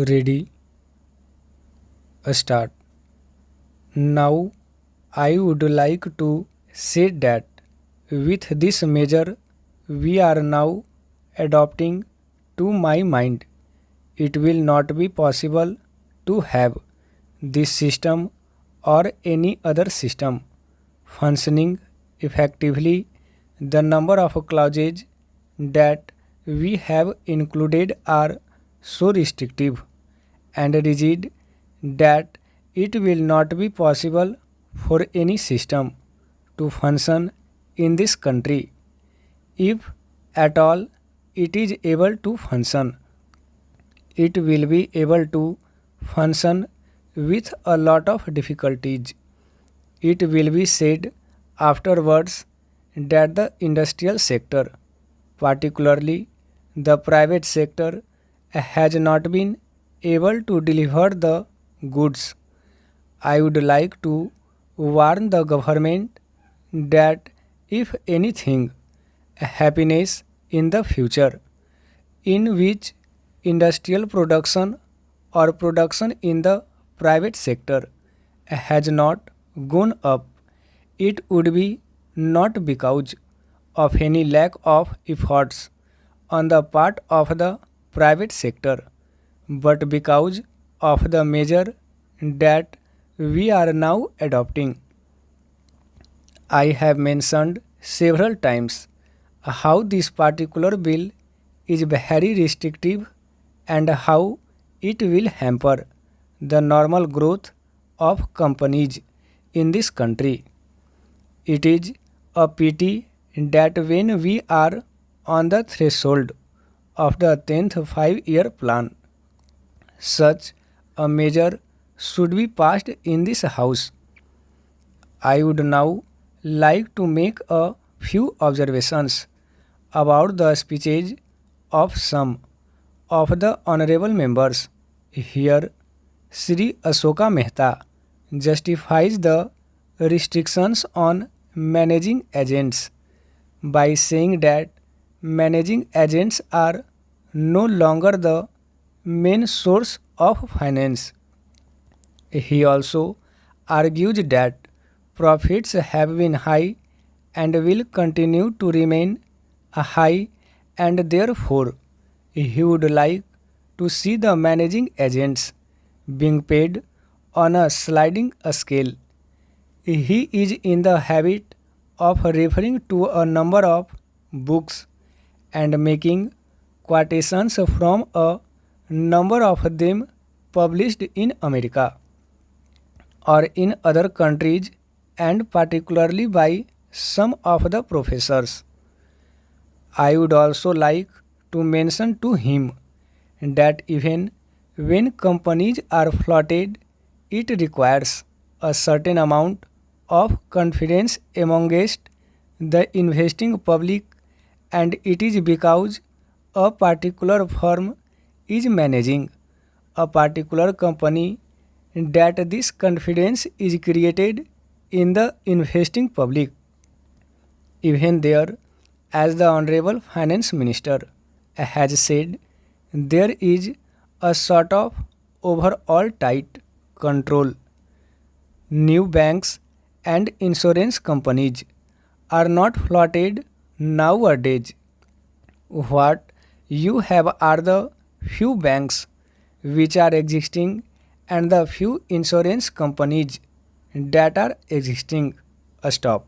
Ready, start. Now I would like to say that with this measure we are now adopting, to my mind, it will not be possible to have this system or any other system functioning effectively. The number of clauses that we have included are so restrictive and rigid that it will not be possible for any system to function in this country. If at all it is able to function, it will be able to function with a lot of difficulties. It will be said afterwards that the industrial sector, particularly the private sector, has not been able to deliver the goods. I would like to warn the government that if anything, happiness in the future, in which industrial production or production in the private sector has not gone up, it would be not because of any lack of efforts on the part of the private sector, but because of the measure that we are now adopting. I have mentioned several times how this particular bill is very restrictive and how it will hamper the normal growth of companies in this country. It is a pity that when we are on the threshold of the 10th 5-year plan, such a measure should be passed in this House. I would now like to make a few observations about the speeches of some of the honorable members. Here, Sri Ashoka Mehta justifies the restrictions on managing agents by saying that managing agents are no longer the main source of finance. He also argues that profits have been high and will continue to remain high, and therefore he would like to see the managing agents being paid on a sliding scale. He is in the habit of referring to a number of books and making quotations from a number of them published in America or in other countries, and particularly by some of the professors. I would also like to mention to him that even when companies are floated, it requires a certain amount of confidence amongst the investing public, and it is because a particular firm is managing a particular company that this confidence is created in the investing public. Even there, as the Honorable Finance Minister has said, there is a sort of overall tight control. New banks and insurance companies are not floated nowadays. What you have are the few banks which are existing and the few insurance companies that are existing. Stop.